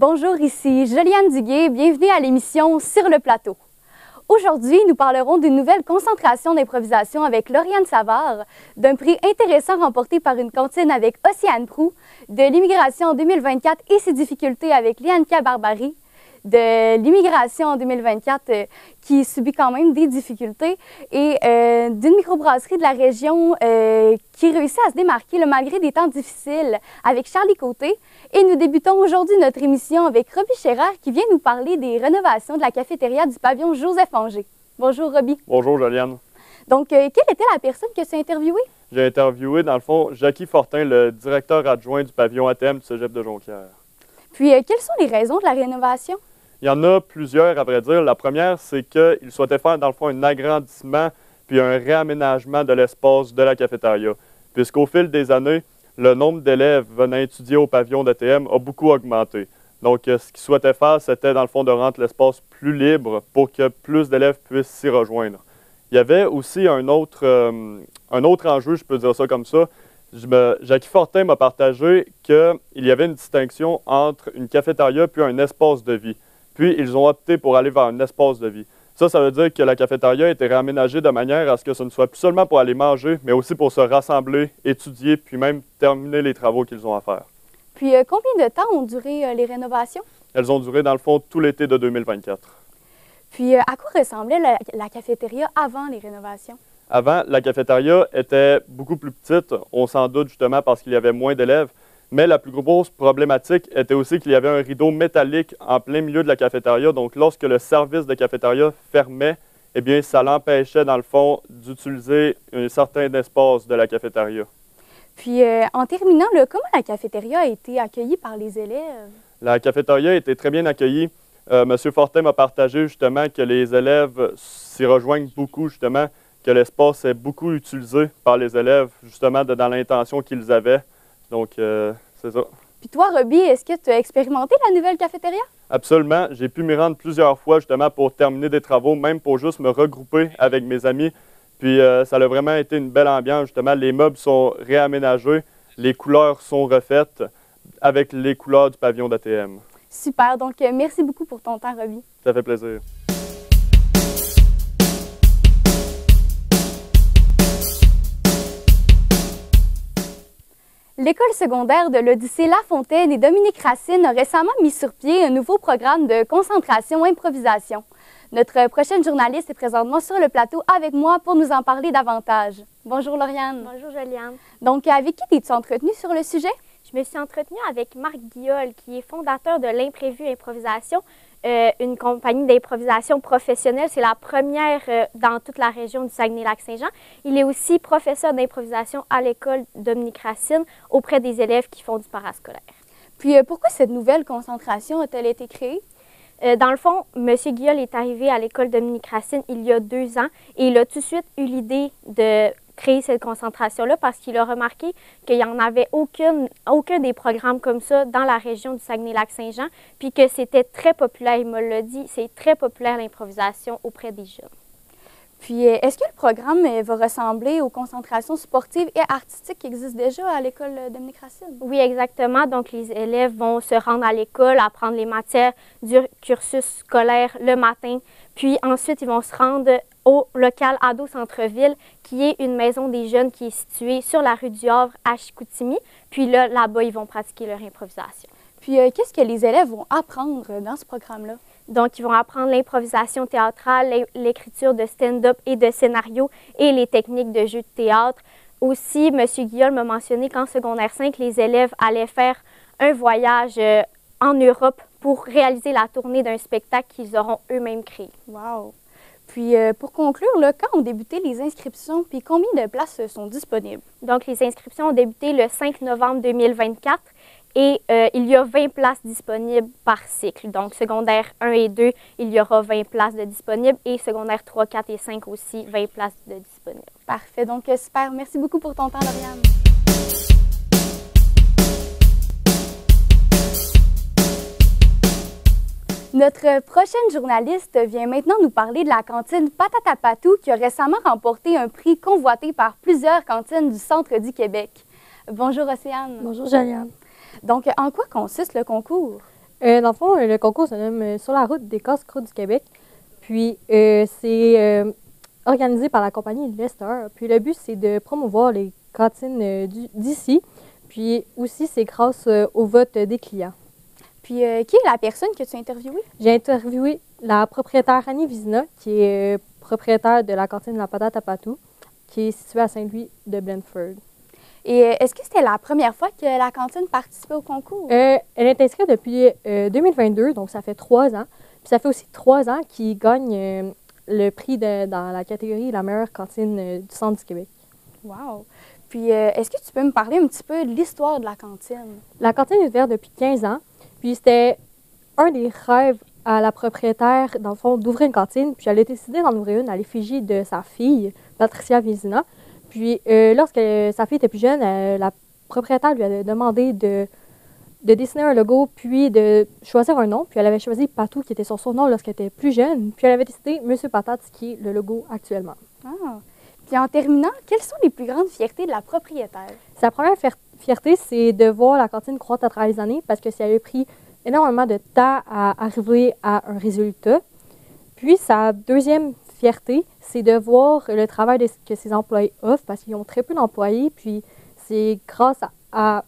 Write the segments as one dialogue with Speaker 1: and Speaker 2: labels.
Speaker 1: Bonjour, ici Joliane Duguay, bienvenue à l'émission Sur le plateau. Aujourd'hui, nous parlerons d'une nouvelle concentration d'improvisation avec Lauriane Savard, d'un prix intéressant remporté par une cantine avec Océane Proulx, de l'immigration en 2024 et ses difficultés avec Lianka Barbary, de l'immigration en 2024 qui subit quand même des difficultés et d'une microbrasserie de la région qui réussit à se démarquer malgré des temps difficiles avec Charlie Côté. Et nous débutons aujourd'hui notre émission avec Roby Scherrer qui vient nous parler des rénovations de la cafétéria du pavillon Joseph-Angers. Bonjour Roby.
Speaker 2: Bonjour Joliane.
Speaker 1: Donc, quelle était la personne que tu as interviewée?
Speaker 2: J'ai interviewé dans le fond Jackie Fortin, le directeur adjoint du pavillon ATM du Cégep de Jonquière.
Speaker 1: Puis, quelles sont les raisons de la rénovation?
Speaker 2: Il y en a plusieurs, à vrai dire. La première, c'est qu'il souhaitait faire, dans le fond, un agrandissement puis un réaménagement de l'espace de la cafétéria. Puisqu'au fil des années, le nombre d'élèves venant étudier au pavillon d'ATM a beaucoup augmenté. Donc, ce qu'il souhaitait faire, c'était, dans le fond, de rendre l'espace plus libre pour que plus d'élèves puissent s'y rejoindre. Il y avait aussi un autre enjeu, je peux dire ça comme ça. Jackie Fortin m'a partagé qu'il y avait une distinction entre une cafétéria puis un espace de vie. Puis, ils ont opté pour aller vers un espace de vie. Ça veut dire que la cafétéria a été réaménagée de manière à ce que ce ne soit plus seulement pour aller manger, mais aussi pour se rassembler, étudier, puis même terminer les travaux qu'ils ont à faire.
Speaker 1: Puis, combien de temps ont duré les rénovations?
Speaker 2: Elles ont duré, dans le fond, tout l'été de 2024.
Speaker 1: Puis, à quoi ressemblait la cafétéria avant les rénovations?
Speaker 2: Avant, la cafétéria était beaucoup plus petite, on s'en doute justement parce qu'il y avait moins d'élèves. Mais la plus grosse problématique était aussi qu'il y avait un rideau métallique en plein milieu de la cafétéria. Donc, lorsque le service de cafétéria fermait, eh bien, ça l'empêchait, dans le fond, d'utiliser un certain espace de la cafétéria.
Speaker 1: Puis, en terminant, comment la cafétéria a été accueillie par les élèves?
Speaker 2: La cafétéria a été très bien accueillie. M. Fortin m'a partagé justement que les élèves s'y rejoignent beaucoup, justement, que l'espace est beaucoup utilisé par les élèves, justement, dans l'intention qu'ils avaient. Donc, c'est ça.
Speaker 1: Puis toi, Roby, est-ce que tu as expérimenté la nouvelle cafétéria?
Speaker 2: Absolument. J'ai pu m'y rendre plusieurs fois, justement, pour terminer des travaux, même pour juste me regrouper avec mes amis. Puis, ça a vraiment été une belle ambiance, justement. Les meubles sont réaménagés, les couleurs sont refaites avec les couleurs du pavillon d'ATM.
Speaker 1: Super. Donc, merci beaucoup pour ton temps, Roby.
Speaker 2: Ça fait plaisir.
Speaker 1: L'école secondaire de l'Odyssée Lafontaine et Dominique Racine a récemment mis sur pied un nouveau programme de concentration-improvisation. Notre prochaine journaliste est présentement sur le plateau avec moi pour nous en parler davantage. Bonjour Lauriane.
Speaker 3: Bonjour Joliane.
Speaker 1: Donc, avec qui t'es-tu entretenue sur le sujet?
Speaker 3: Je me suis entretenue avec Marc Guiol, qui est fondateur de l'Imprévu Improvisation, une compagnie d'improvisation professionnelle. C'est la première dans toute la région du Saguenay-Lac-Saint-Jean. Il est aussi professeur d'improvisation à l'école Dominique Racine auprès des élèves qui font du parascolaire.
Speaker 1: Puis, pourquoi cette nouvelle concentration a-t-elle été créée?
Speaker 3: Dans le fond, M. Guiol est arrivé à l'école Dominique Racine il y a 2 ans et il a tout de suite eu l'idée de créer cette concentration-là parce qu'il a remarqué qu'il n'y en avait aucun des programmes comme ça dans la région du Saguenay-Lac-Saint-Jean, puis que c'était très populaire, il me l'a dit, c'est très populaire l'improvisation auprès des jeunes.
Speaker 1: Puis, est-ce que le programme va ressembler aux concentrations sportives et artistiques qui existent déjà à l'école Dominique Racine?
Speaker 3: Oui, exactement. Donc, les élèves vont se rendre à l'école, apprendre les matières du cursus scolaire le matin. Puis ensuite, ils vont se rendre au local Ado Centre-Ville, qui est une maison des jeunes qui est située sur la rue du Havre à Chicoutimi. Puis là-bas, ils vont pratiquer leur improvisation.
Speaker 1: Puis, qu'est-ce que les élèves vont apprendre dans ce programme-là?
Speaker 3: Donc, ils vont apprendre l'improvisation théâtrale, l'écriture de stand-up et de scénario et les techniques de jeu de théâtre. Aussi, M. Guiol m'a mentionné qu'en secondaire 5, les élèves allaient faire un voyage en Europe pour réaliser la tournée d'un spectacle qu'ils auront eux-mêmes créé.
Speaker 1: Wow! Puis, pour conclure, quand ont débuté les inscriptions, puis combien de places sont disponibles?
Speaker 3: Donc, les inscriptions ont débuté le 5 novembre 2024 et il y a 20 places disponibles par cycle. Donc, secondaire 1 et 2, il y aura 20 places de disponibles et secondaire 3, 4 et 5 aussi, 20 places de disponibles.
Speaker 1: Parfait. Donc, super. Merci beaucoup pour ton temps, Lauriane. Notre prochaine journaliste vient maintenant nous parler de la cantine Patata Patou qui a récemment remporté un prix convoité par plusieurs cantines du centre du Québec. Bonjour Océane.
Speaker 4: Bonjour Joliane.
Speaker 1: Donc, en quoi consiste le concours?
Speaker 4: Dans le fond, le concours se nomme Sur la route des casse-croûtes du Québec. Puis, c'est organisé par la compagnie Lester. Puis, le but, c'est de promouvoir les cantines d'ici. Puis, aussi, c'est grâce au vote des clients.
Speaker 1: Puis, qui est la personne que tu as interviewée?
Speaker 4: J'ai interviewé la propriétaire Annie Vizina, qui est propriétaire de la cantine La Patate à Patou, qui est située à Saint-Louis de Blandford.
Speaker 1: Et est-ce que c'était la première fois que la cantine participait au concours?
Speaker 4: Elle est inscrite depuis 2022, donc ça fait 3 ans. Puis ça fait aussi 3 ans qu'il gagne le prix dans la catégorie la meilleure cantine du centre du Québec.
Speaker 1: Wow! Puis est-ce que tu peux me parler un petit peu de l'histoire de la cantine?
Speaker 4: La cantine est ouverte depuis 15 ans. Puis c'était un des rêves à la propriétaire, dans le fond, d'ouvrir une cantine. Puis elle a décidé d'en ouvrir une à l'effigie de sa fille, Patricia Vizina. Puis, lorsque sa fille était plus jeune, la propriétaire lui a demandé de dessiner un logo, puis de choisir un nom. Puis, elle avait choisi Patou, qui était son surnom lorsqu'elle était plus jeune. Puis, elle avait décidé Monsieur Patate, qui est le logo actuellement.
Speaker 1: Ah! Puis, en terminant, quelles sont les plus grandes fiertés de la propriétaire?
Speaker 4: Sa première fierté, c'est de voir la cantine croître à travers les années, parce que ça lui a pris énormément de temps à arriver à un résultat. Puis, sa deuxième fierté, c'est de voir le travail que ses employés offrent, parce qu'ils ont très peu d'employés, puis c'est grâce à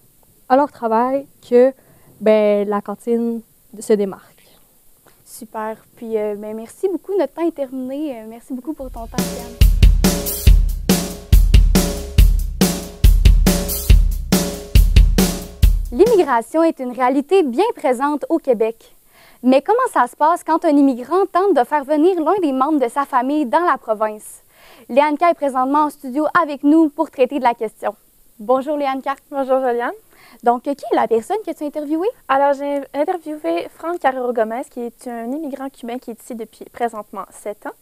Speaker 4: leur travail que la cantine se démarque.
Speaker 1: Super. Puis, merci beaucoup. Notre temps est terminé. Merci beaucoup pour ton temps, Diane. L'immigration est une réalité bien présente au Québec. Mais comment ça se passe quand un immigrant tente de faire venir l'un des membres de sa famille dans la province? Léanka est présentement en studio avec nous pour traiter de la question. Bonjour Léanka.
Speaker 5: Bonjour Joliane.
Speaker 1: Donc, qui est la personne que tu as interviewée?
Speaker 5: Alors, j'ai interviewé Franck Carrero-Gomez, qui est un immigrant cubain qui est ici depuis présentement 7 ans.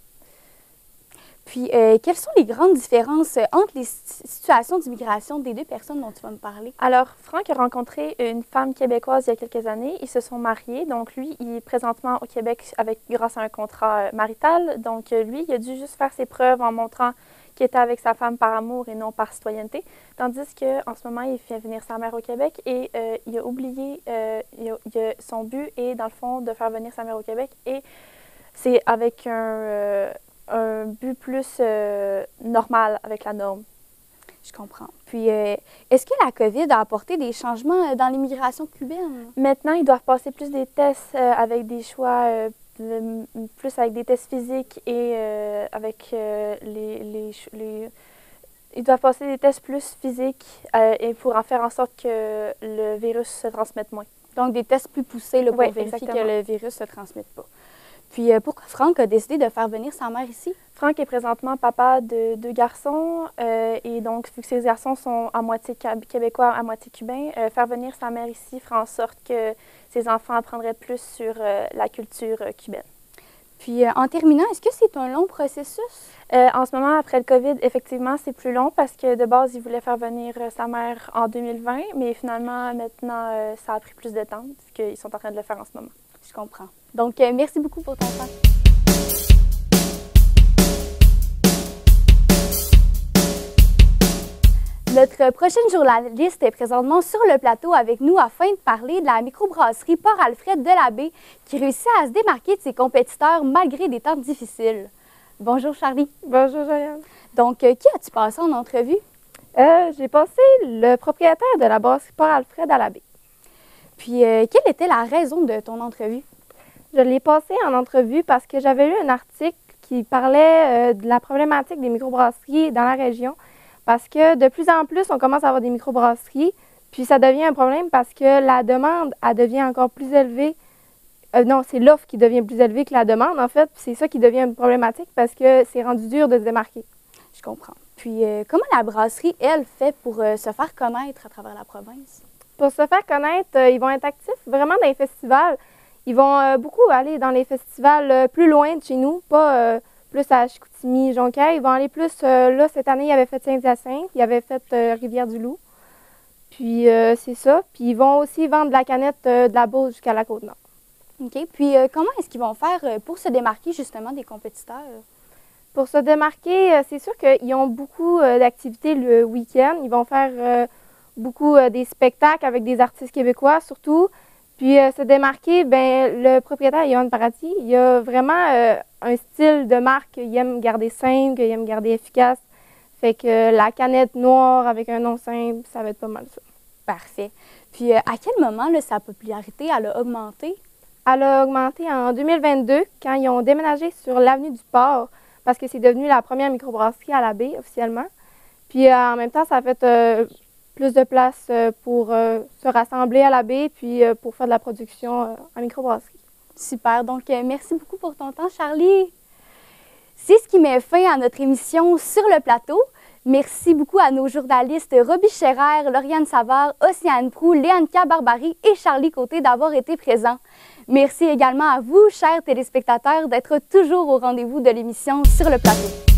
Speaker 1: Puis, quelles sont les grandes différences entre les situations d'immigration des deux personnes dont tu vas me parler?
Speaker 5: Alors, Franck a rencontré une femme québécoise il y a quelques années. Ils se sont mariés. Donc, lui, il est présentement au Québec grâce à un contrat marital. Donc, lui, il a dû juste faire ses preuves en montrant qu'il était avec sa femme par amour et non par citoyenneté. Tandis qu'en ce moment, il fait venir sa mère au Québec et il a oublié, son but est, dans le fond, de faire venir sa mère au Québec. Et c'est avec un but plus normal avec la norme.
Speaker 1: Je comprends. Puis, est-ce que la COVID a apporté des changements dans l'immigration cubaine?
Speaker 5: Maintenant, ils doivent passer plus des tests avec des choix, plus avec des tests physiques et avec ils doivent passer des tests plus physiques et pour en faire en sorte que le virus se transmette moins.
Speaker 1: Donc, des tests plus poussés là, pour vérifier
Speaker 5: exactement.
Speaker 1: que le virus ne se transmette pas. Puis, pourquoi Franck a décidé de faire venir sa mère ici?
Speaker 5: Franck est présentement papa de 2 garçons et donc, vu que ces garçons sont à moitié québécois, à moitié cubains, faire venir sa mère ici fera en sorte que ses enfants apprendraient plus sur la culture cubaine.
Speaker 1: Puis, en terminant, est-ce que c'est un long processus?
Speaker 5: En ce moment, après le COVID, effectivement, c'est plus long parce que de base, il voulait faire venir sa mère en 2020, mais finalement, maintenant, ça a pris plus de temps vu qu'ils sont en train de le faire en ce moment.
Speaker 1: Je comprends. Donc, merci beaucoup pour ton temps. Notre prochaine journaliste est présentement sur le plateau avec nous afin de parler de la microbrasserie Port-Alfred de la Baie qui réussit à se démarquer de ses compétiteurs malgré des temps difficiles. Bonjour Charlie.
Speaker 6: Bonjour Joanne.
Speaker 1: Donc, qui as-tu passé en entrevue?
Speaker 6: J'ai passé le propriétaire de la brasserie Port-Alfred à la Baie.
Speaker 1: Puis, quelle était la raison de ton entrevue?
Speaker 6: Je l'ai passé en entrevue parce que j'avais lu un article qui parlait de la problématique des microbrasseries dans la région. Parce que de plus en plus, on commence à avoir des microbrasseries, puis ça devient un problème parce que la demande, elle devient encore plus élevée. Non, c'est l'offre qui devient plus élevée que la demande, en fait. C'est ça qui devient problématique parce que c'est rendu dur de se démarquer.
Speaker 1: Je comprends. Puis, comment la brasserie, elle, fait pour se faire connaître à travers la province?
Speaker 6: Pour se faire connaître, ils vont être actifs vraiment dans les festivals. Ils vont beaucoup aller dans les festivals plus loin de chez nous, pas plus à Chicoutimi, Jonquière. Ils vont aller plus, là, cette année, ils avaient fait Saint-Hyacinthe, ils avaient fait Rivière-du-Loup. Puis, c'est ça. Puis, ils vont aussi vendre de la canette de la Beauce jusqu'à la Côte-Nord.
Speaker 1: OK. Puis, comment est-ce qu'ils vont faire pour se démarquer, justement, des compétiteurs?
Speaker 6: Pour se démarquer, c'est sûr qu'ils ont beaucoup d'activités le week-end. Ils vont faire beaucoup des spectacles avec des artistes québécois, surtout. Puis se démarquer, ben, le propriétaire, Johan Paradis, il a vraiment un style de marque qu'il aime garder simple, qu'il aime garder efficace. Fait que la canette noire avec un nom simple, ça va être pas mal ça.
Speaker 1: Parfait. Puis à quel moment là, sa popularité elle a augmenté?
Speaker 6: Elle a augmenté en 2022 quand ils ont déménagé sur l'avenue du Port parce que c'est devenu la première microbrasserie à la baie officiellement. Puis en même temps, ça a fait plus de place pour se rassembler à la baie puis pour faire de la production en microbrasserie.
Speaker 1: Super. Donc, merci beaucoup pour ton temps, Charlie. C'est ce qui met fin à notre émission Sur le plateau. Merci beaucoup à nos journalistes Roby Scherer, Lauriane Savard, Océane Proulx, Léanka Barbary et Charlie Côté d'avoir été présents. Merci également à vous, chers téléspectateurs, d'être toujours au rendez-vous de l'émission Sur le plateau.